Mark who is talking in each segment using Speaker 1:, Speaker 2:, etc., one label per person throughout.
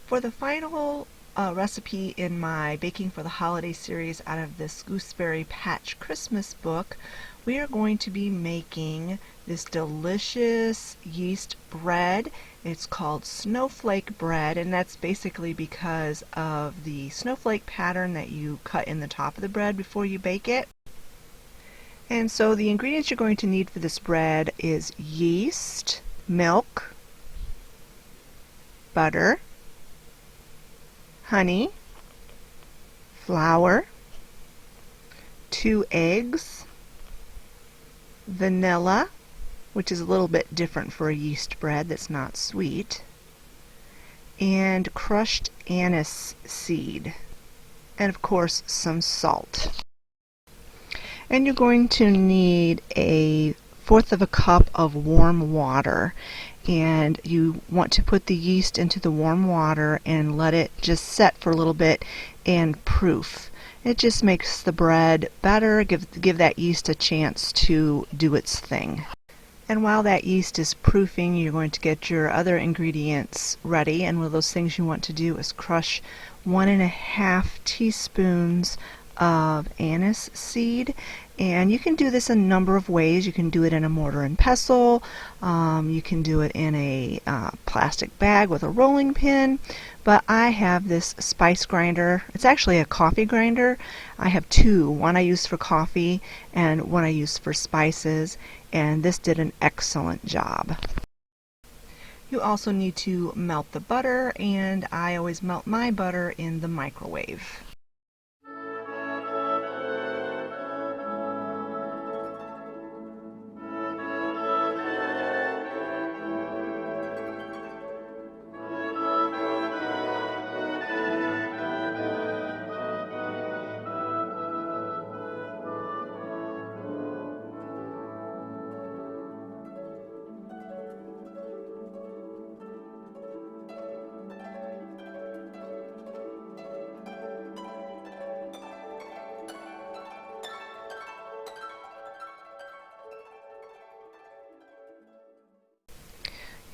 Speaker 1: For the final recipe in my Baking for the Holiday series out of this Gooseberry Patch Christmas book, we are going to be making this delicious yeast bread. It's called snowflake bread, and that's basically because of the snowflake pattern that you cut in the top of the bread before you bake it. And so the ingredients you're going to need for this bread is yeast, milk, butter, honey, flour, 2 eggs, vanilla, which is a little bit different for a yeast bread that's not sweet, and crushed anise seed, and of course some salt. And you're going to need a 1/4 of a cup of warm water, and you want to put the yeast into the warm water and let it just set for a little bit and proof. It just makes the bread better, give that yeast a chance to do its thing. And while that yeast is proofing, you're going to get your other ingredients ready, and one of those things you want to do is crush 1½ teaspoons of anise seed. And you can do this a number of ways. You can do it in a mortar and pestle, you can do it in a plastic bag with a rolling pin, but I have this spice grinder. It's actually a coffee grinder. I have 2, one I use for coffee and one I use for spices, and this did an excellent job. You also need to melt the butter, and I always melt my butter in the microwave.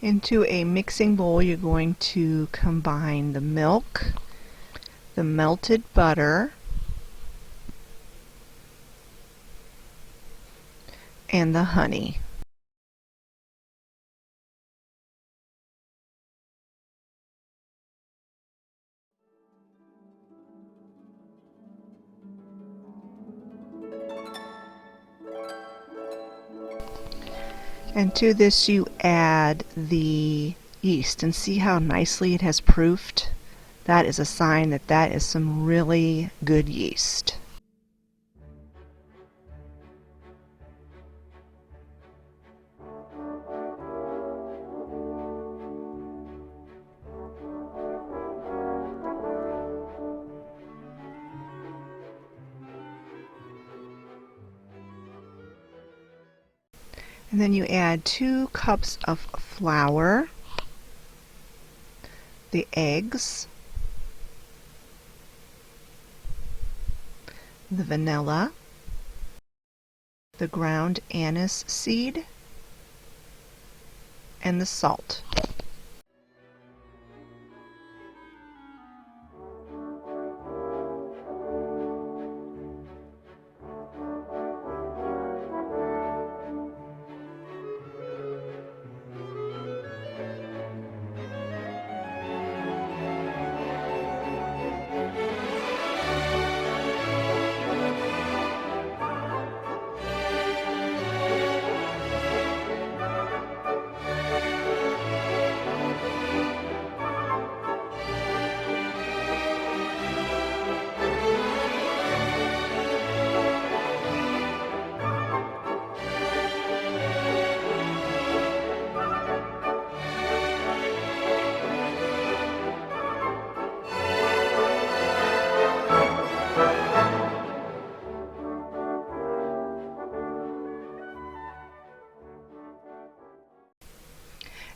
Speaker 1: Into a mixing bowl, you're going to combine the milk, the melted butter, and the honey. And to this you add the yeast, and see how nicely it has proofed? That is a sign that that is some really good yeast. And then you add 2 cups of flour, the eggs, the vanilla, the ground anise seed, and the salt.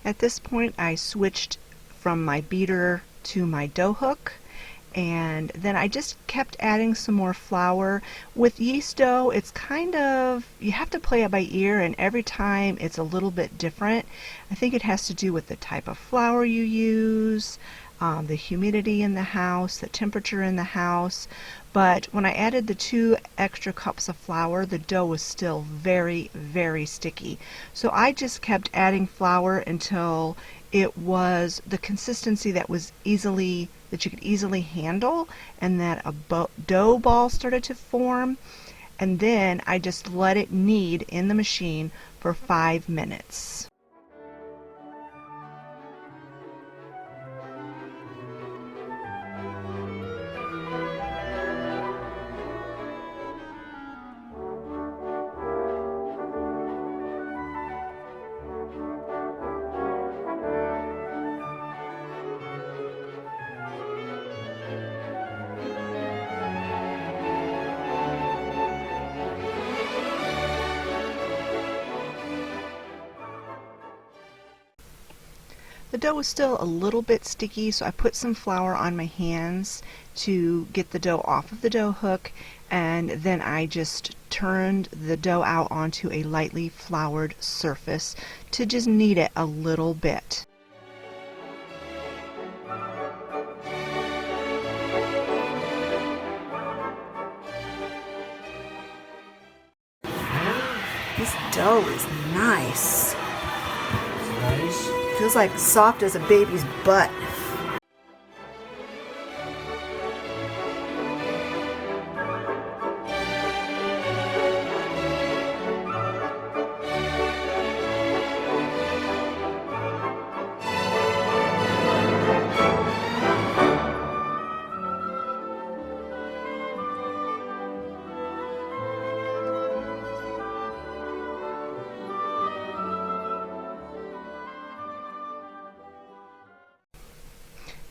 Speaker 1: At this point I switched from my beater to my dough hook, and then I just kept adding some more flour. With yeast dough, it's kind of, you have to play it by ear, and every time it's a little bit different. I think it has to do with the type of flour you use, the humidity in the house, the temperature in the house. But when I added the 2 extra cups of flour, the dough was still very, very sticky. So I just kept adding flour until it was the consistency that you could easily handle, and that a dough ball started to form. And then I just let it knead in the machine for 5 minutes. The dough was still a little bit sticky, so I put some flour on my hands to get the dough off of the dough hook, and then I just turned the dough out onto a lightly floured surface to just knead it a little bit. This dough is nice.
Speaker 2: Nice.
Speaker 1: Feels like soft as a baby's butt.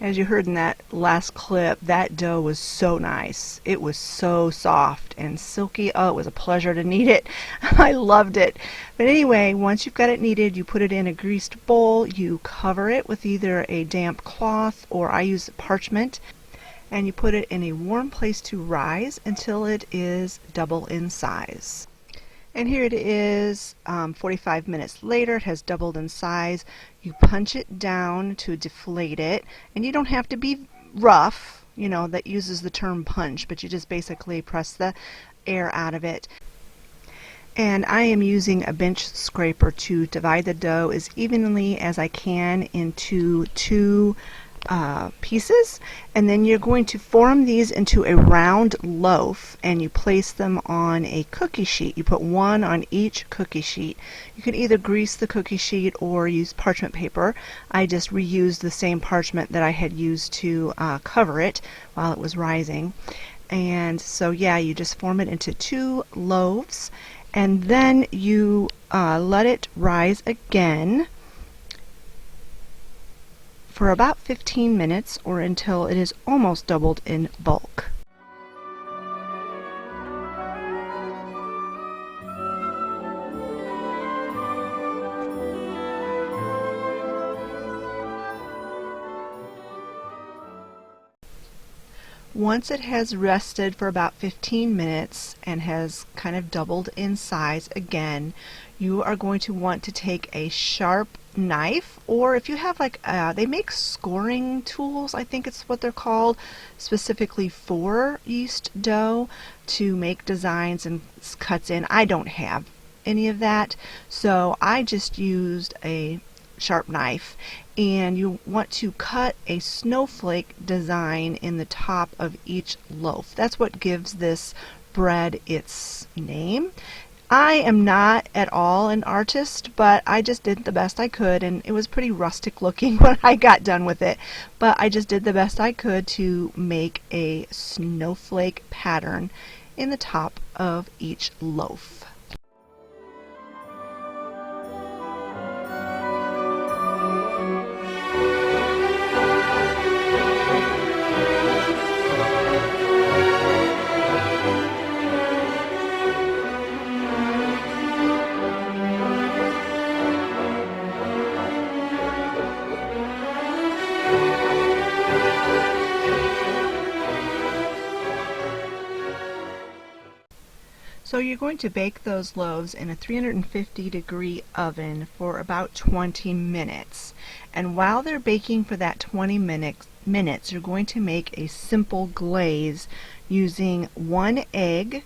Speaker 1: As you heard in that last clip, that dough was so nice. It was so soft and silky. Oh, it was a pleasure to knead it. I loved it. But anyway, once you've got it kneaded, you put it in a greased bowl. You cover it with either a damp cloth, or I use parchment, and you put it in a warm place to rise until it is double in size. And here it is, 45 minutes later. It has doubled in size. You punch it down to deflate it, and you don't have to be rough, that uses the term punch, but you just basically press the air out of it. And I am using a bench scraper to divide the dough as evenly as I can into 2 pieces, and then you're going to form these into a round loaf, and you place them on a cookie sheet. You put 1 on each cookie sheet. You can either grease the cookie sheet or use parchment paper. I just reused the same parchment that I had used to cover it while it was rising. And so yeah, you just form it into 2 loaves, and then you let it rise again for about 15 minutes, or until it is almost doubled in bulk. Once it has rested for about 15 minutes and has kind of doubled in size again, you are going to want to take a sharp knife, or if you have they make scoring tools, I think it's what they're called, specifically for yeast dough to make designs and cuts in. I don't have any of that, so I just used a sharp knife, and you want to cut a snowflake design in the top of each loaf. That's what gives this bread its name. I am not at all an artist, but I just did the best I could, and it was pretty rustic looking when I got done with it. But I just did the best I could to make a snowflake pattern in the top of each loaf. So you're going to bake those loaves in a 350-degree oven for about 20 minutes. And while they're baking for that 20 minutes, you're going to make a simple glaze using 1 egg,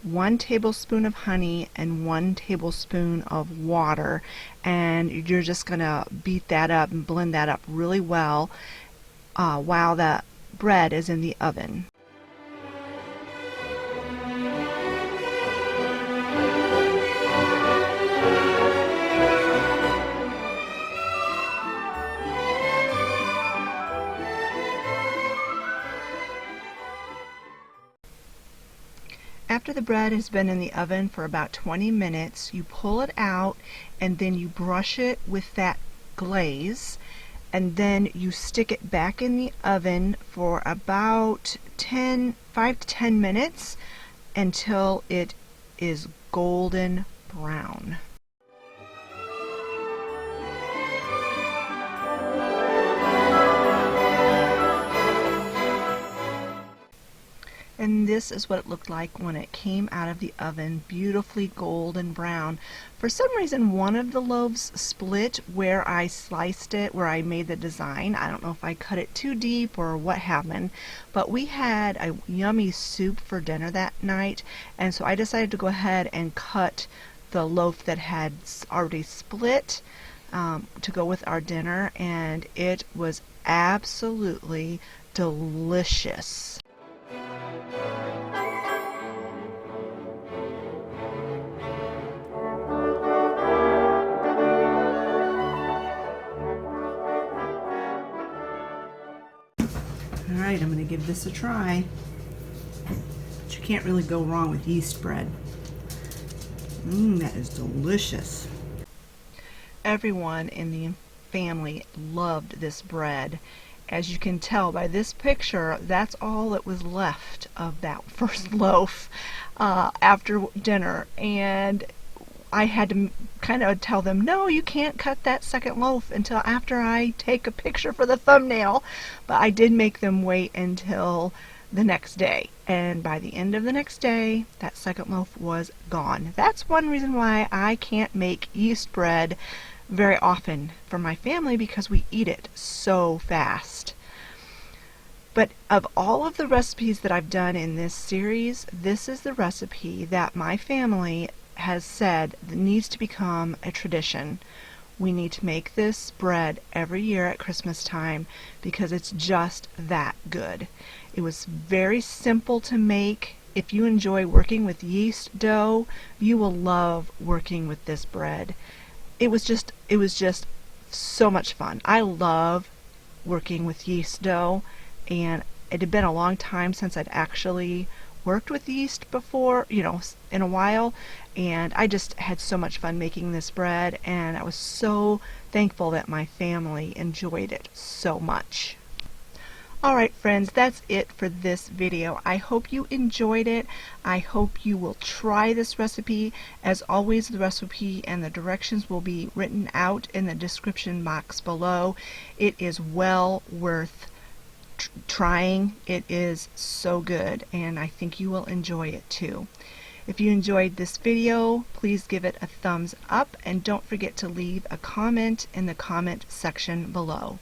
Speaker 1: 1 tablespoon of honey, and 1 tablespoon of water. And you're just going to beat that up and blend that up really well while the bread is in the oven. After the bread has been in the oven for about 20 minutes, you pull it out and then you brush it with that glaze, and then you stick it back in the oven for about 5 to 10 minutes until it is golden brown. And this is what it looked like when it came out of the oven, beautifully golden brown. For some reason, one of the loaves split where I sliced it, where I made the design. I don't know if I cut it too deep or what happened, but we had a yummy soup for dinner that night, and so I decided to go ahead and cut the loaf that had already split to go with our dinner, and it was absolutely delicious. Alright, I'm going to give this a try. But you can't really go wrong with yeast bread. That is delicious. Everyone in the family loved this bread. As you can tell by this picture, that's all that was left of that first loaf after dinner. And I had to kind of tell them, no, you can't cut that second loaf until after I take a picture for the thumbnail. But I did make them wait until the next day. And by the end of the next day, that second loaf was gone. That's one reason why I can't make yeast bread very often for my family, because we eat it so fast. But of all of the recipes that I've done in this series, this is the recipe that my family has said needs to become a tradition. We need to make this bread every year at Christmas time because it's just that good. It was very simple to make. If you enjoy working with yeast dough, you will love working with this bread. It was just so much fun. I love working with yeast dough, and it had been a long time since I'd actually worked with yeast before, in a while, and I just had so much fun making this bread, and I was so thankful that my family enjoyed it so much. Alright friends, that's it for this video. I hope you enjoyed it. I hope you will try this recipe. As always, the recipe and the directions will be written out in the description box below. It is well worth trying. It is so good, and I think you will enjoy it too. If you enjoyed this video, please give it a thumbs up, and don't forget to leave a comment in the comment section below.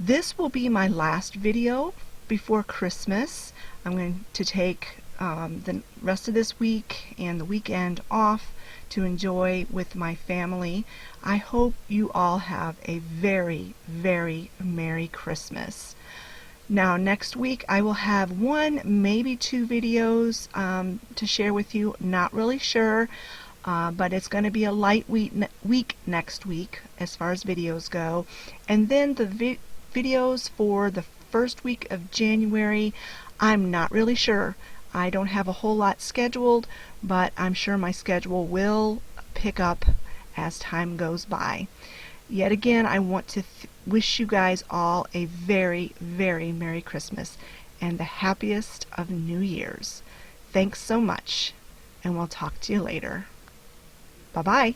Speaker 1: This will be my last video before Christmas. I'm going to take the rest of this week and the weekend off to enjoy with my family. I hope you all have a very, very Merry Christmas. Now next week I will have 1, maybe 2 videos to share with you. Not really sure, but it's going to be a light week next week as far as videos go. And then the videos for the first week of January, I'm not really sure. I don't have a whole lot scheduled, but I'm sure my schedule will pick up as time goes by. Yet again, I want to wish you guys all a very, very Merry Christmas and the happiest of New Years. Thanks so much, and we'll talk to you later. Bye-bye.